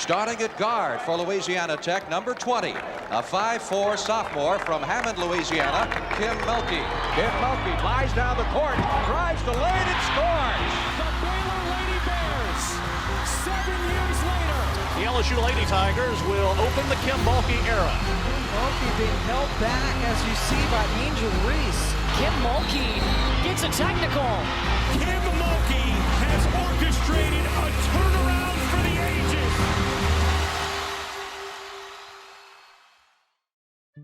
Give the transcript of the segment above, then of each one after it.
Starting at guard for Louisiana Tech, number 20, a 5'4" sophomore from Hammond, Louisiana, Kim Mulkey. Kim Mulkey flies down the court, drives the lane, and scores! The Baylor Lady Bears, 7 years later. The LSU Lady Tigers will open the Kim Mulkey era. Mulkey being held back, as you see, by Angel Reese. Kim Mulkey gets a technical. Kim Mulkey has orchestrated a turnaround for the ages.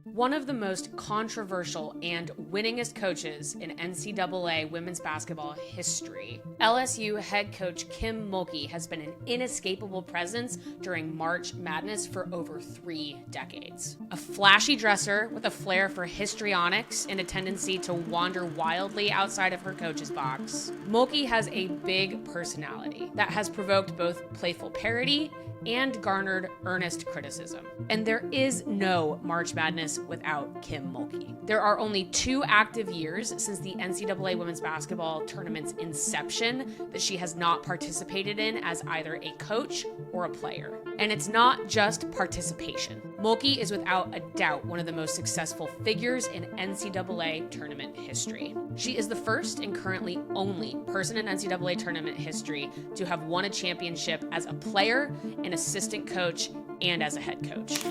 One of the most controversial and winningest coaches in NCAA women's basketball history, LSU head coach Kim Mulkey has been an inescapable presence during March Madness for over 3 decades. A flashy dresser with a flair for histrionics and a tendency to wander wildly outside of her coach's box, Mulkey has a big personality that has provoked both playful parody and garnered earnest criticism. And there is no March Madness without Kim Mulkey. There are only 2 active years since the NCAA women's basketball tournament's inception that she has not participated in as either a coach or a player. And it's not just participation. Mulkey is without a doubt one of the most successful figures in NCAA tournament history. She is the first and currently only person in NCAA tournament history to have won a championship as a player, an assistant coach, and as a head coach.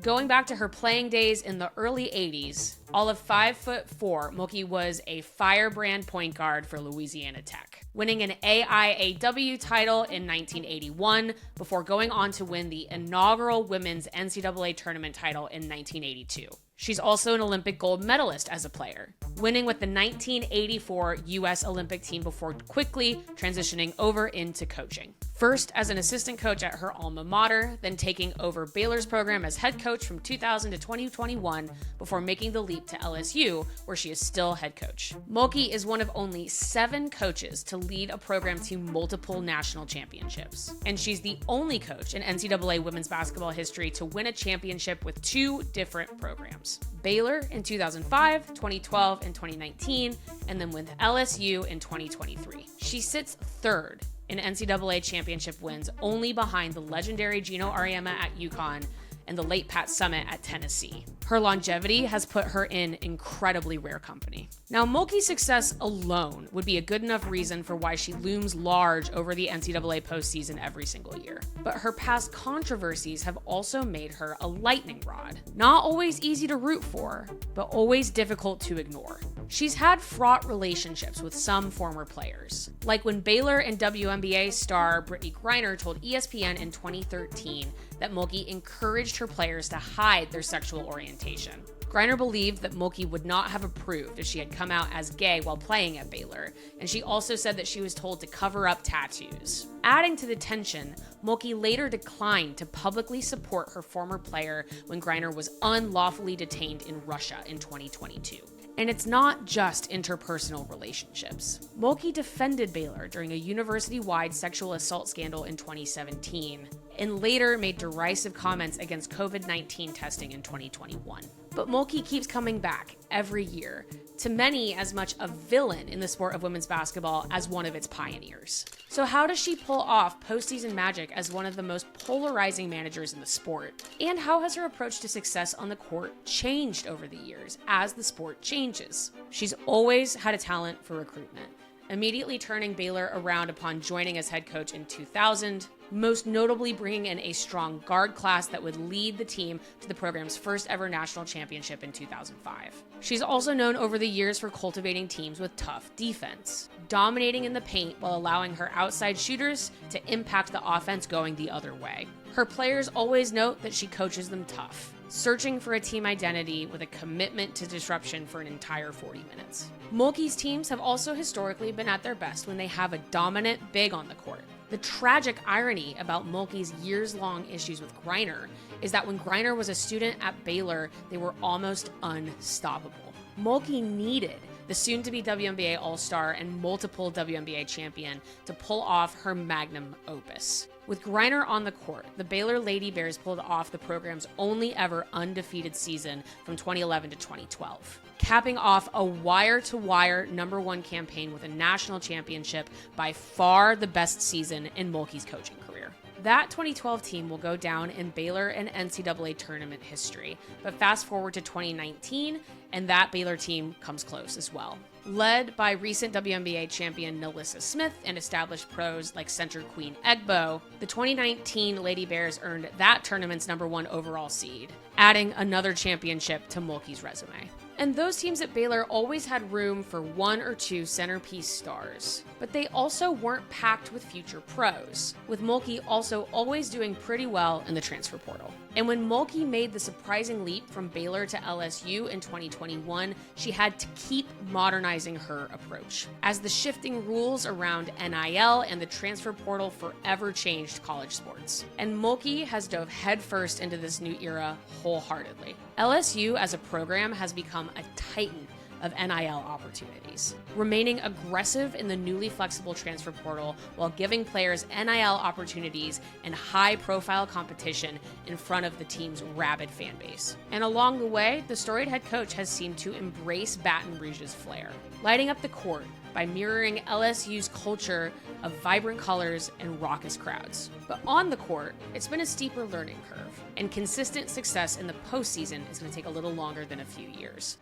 Going back to her playing days in the early 80s, all of 5'4", Mulkey was a firebrand point guard for Louisiana Tech, winning an AIAW title in 1981 before going on to win the inaugural women's NCAA tournament title in 1982. She's also an Olympic gold medalist as a player, winning with the 1984 U.S. Olympic team before quickly transitioning over into coaching. First as an assistant coach at her alma mater, then taking over Baylor's program as head coach from 2000 to 2021 before making the leap to LSU, where she is still head coach. Mulkey is one of only 7 coaches to lead a program to multiple national championships. And she's the only coach in NCAA women's basketball history to win a championship with 2 different programs. Baylor in 2005, 2012, and 2019, and then with LSU in 2023. She sits 3rd in NCAA championship wins, only behind the legendary Gino Auriemma at UConn and the late Pat Summitt at Tennessee. Her longevity has put her in incredibly rare company. Now, Mulkey's success alone would be a good enough reason for why she looms large over the NCAA postseason every single year. But her past controversies have also made her a lightning rod. Not always easy to root for, but always difficult to ignore. She's had fraught relationships with some former players, like when Baylor and WNBA star Brittany Griner told ESPN in 2013 that Mulkey encouraged her players to hide their sexual orientation. Griner believed that Mulkey would not have approved if she had come out as gay while playing at Baylor, and she also said that she was told to cover up tattoos. Adding to the tension, Mulkey later declined to publicly support her former player when Griner was unlawfully detained in Russia in 2022. And it's not just interpersonal relationships. Mulkey defended Baylor during a university-wide sexual assault scandal in 2017, and later made derisive comments against COVID-19 testing in 2021. But Mulkey keeps coming back every year, to many as much a villain in the sport of women's basketball as one of its pioneers. So how does she pull off postseason magic as one of the most polarizing managers in the sport? And how has her approach to success on the court changed over the years as the sport changes? She's always had a talent for recruitment, immediately turning Baylor around upon joining as head coach in 2000, most notably bringing in a strong guard class that would lead the team to the program's first ever national championship in 2005. She's also known over the years for cultivating teams with tough defense, dominating in the paint while allowing her outside shooters to impact the offense going the other way. Her players always note that she coaches them tough, searching for a team identity with a commitment to disruption for an entire 40 minutes. Mulkey's teams have also historically been at their best when they have a dominant big on the court. The tragic irony about Mulkey's years-long issues with Griner is that when Griner was a student at Baylor, they were almost unstoppable. Mulkey needed the soon-to-be WNBA All-Star and multiple WNBA champion to pull off her magnum opus. With Griner on the court, the Baylor Lady Bears pulled off the program's only ever undefeated season from 2011 to 2012, capping off a wire-to-wire #1 campaign with a national championship, by far the best season in Mulkey's coaching career. That 2012 team will go down in Baylor and NCAA tournament history, but fast forward to 2019, and that Baylor team comes close as well. Led by recent WNBA champion Nalissa Smith and established pros like center Queen Egbo, the 2019 Lady Bears earned that tournament's #1 overall seed, adding another championship to Mulkey's resume. And those teams at Baylor always had room for 1 or 2 centerpiece stars, but they also weren't packed with future pros, with Mulkey also always doing pretty well in the transfer portal. And when Mulkey made the surprising leap from Baylor to LSU in 2021, she had to keep modernizing her approach, as the shifting rules around NIL and the transfer portal forever changed college sports. And Mulkey has dove headfirst into this new era wholeheartedly. LSU as a program has become a titan of NIL opportunities, remaining aggressive in the newly flexible transfer portal while giving players NIL opportunities and high-profile competition in front of the team's rabid fan base. And along the way, the storied head coach has seemed to embrace Baton Rouge's flair, lighting up the court by mirroring LSU's culture of vibrant colors and raucous crowds. But on the court, it's been a steeper learning curve, and consistent success in the postseason is going to take a little longer than a few years.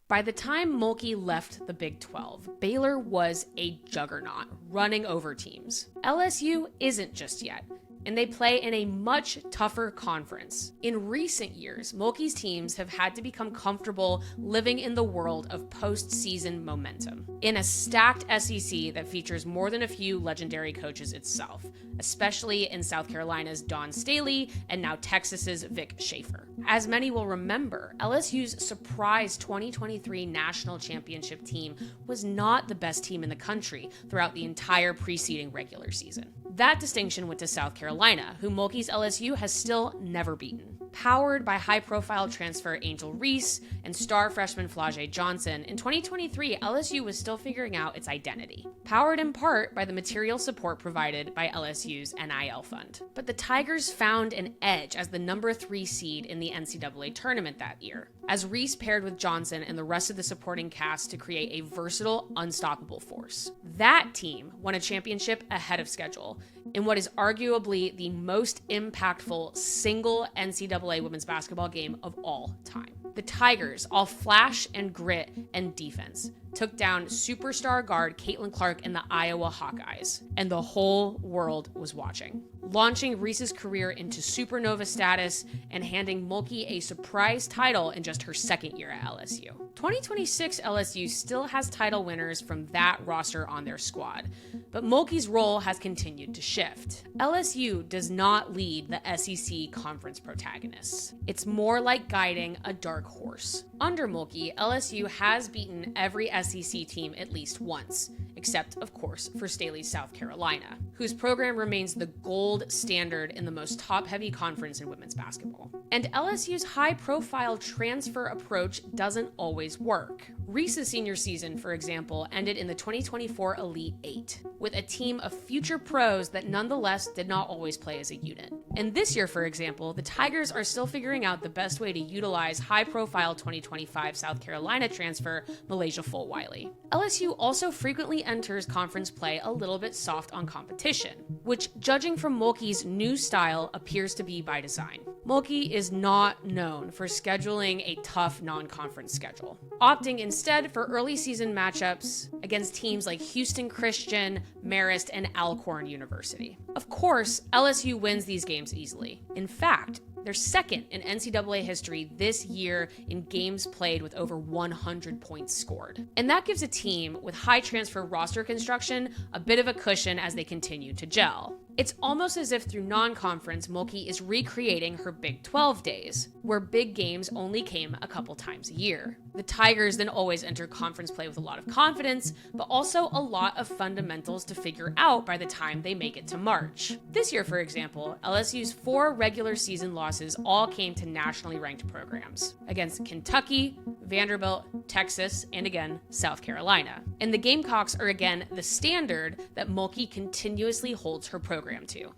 By the time Mulkey left the Big 12, Baylor was a juggernaut, running over teams. LSU isn't just yet, and they play in a much tougher conference. In recent years, Mulkey's teams have had to become comfortable living in the world of postseason momentum, in a stacked SEC that features more than a few legendary coaches itself, especially in South Carolina's Dawn Staley and now Texas's Vic Schaefer. As many will remember, LSU's surprise 2023 national championship team was not the best team in the country throughout the entire preceding regular season. That distinction went to South Carolina, who Mulkey's LSU has still never beaten. Powered by high-profile transfer Angel Reese and star freshman flau'jae Johnson, in 2023, LSU was still figuring out its identity, powered in part by the material support provided by LSU's NIL fund. But the Tigers found an edge as the #3 seed in the NCAA tournament that year, as Reese paired with Johnson and the rest of the supporting cast to create a versatile, unstoppable force. That team won a championship ahead of schedule in what is arguably the most impactful single NCAA women's basketball game of all time. The Tigers, all flash and grit and defense, took down superstar guard Caitlin Clark and the Iowa Hawkeyes, and the whole world was watching, launching Reese's career into supernova status and handing Mulkey a surprise title in just her second year at LSU. 2026 LSU still has title winners from that roster on their squad, but Mulkey's role has continued to shift. LSU does not lead the SEC conference protagonists. It's more like guiding a dark horse. Under Mulkey, LSU has beaten every SEC team at least once, except, of course, for Staley's South Carolina, whose program remains the gold standard in the most top-heavy conference in women's basketball. And LSU's high-profile transfer approach doesn't always work. Reese's senior season, for example, ended in the 2024 Elite Eight, with a team of future pros that nonetheless did not always play as a unit. And this year, for example, the Tigers are still figuring out the best way to utilize high-profile 2025 South Carolina transfer Malaysia Fulwiley. LSU also frequently enters conference play a little bit soft on competition, which, judging from Mulkey's new style, appears to be by design. Mulkey is not known for scheduling a tough non-conference schedule, opting instead for early season matchups against teams like Houston Christian, Marist, and Alcorn University. Of course, LSU wins these games easily. In fact, they're second in NCAA history this year in games played with over 100 points scored. And that gives a team with high transfer roster construction a bit of a cushion as they continue to gel. It's almost as if through non-conference, Mulkey is recreating her Big 12 days, where big games only came a couple times a year. The Tigers then always enter conference play with a lot of confidence, but also a lot of fundamentals to figure out by the time they make it to March. This year, for example, LSU's 4 regular season losses all came to nationally ranked programs, against Kentucky, Vanderbilt, Texas, and again, South Carolina. And the Gamecocks are again the standard that Mulkey continuously holds her program to.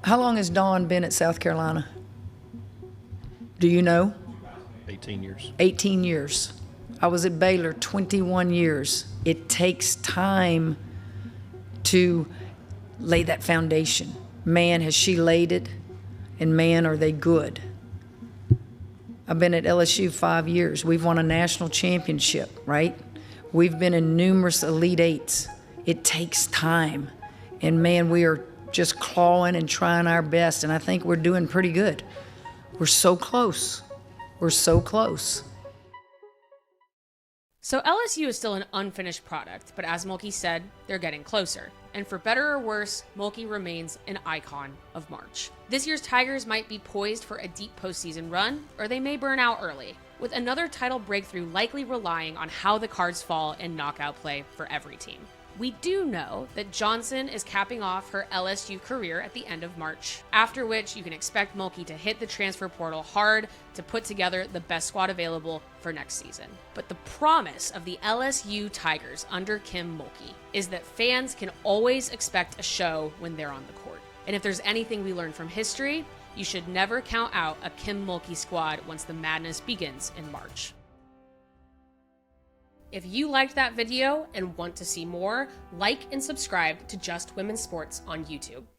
How long has Dawn been at South Carolina? Do you know? 18 years. 18 years. I was at Baylor 21 years. It takes time to lay that foundation. Man, has she laid it, and man, are they good. I've been at LSU 5 years. We've won a national championship, right? We've been in numerous Elite Eights. It takes time. And man, we are just clawing and trying our best, and I think we're doing pretty good. We're so close. We're so close. So LSU is still an unfinished product, but as Mulkey said, they're getting closer. And for better or worse, Mulkey remains an icon of March. This year's Tigers might be poised for a deep postseason run, or they may burn out early, with another title breakthrough likely relying on how the cards fall in knockout play for every team. We do know that Johnson is capping off her LSU career at the end of March, after which you can expect Mulkey to hit the transfer portal hard to put together the best squad available for next season. But the promise of the LSU Tigers under Kim Mulkey is that fans can always expect a show when they're on the court. And if there's anything we learn from history, you should never count out a Kim Mulkey squad once the madness begins in March. If you liked that video and want to see more, like and subscribe to Just Women's Sports on YouTube.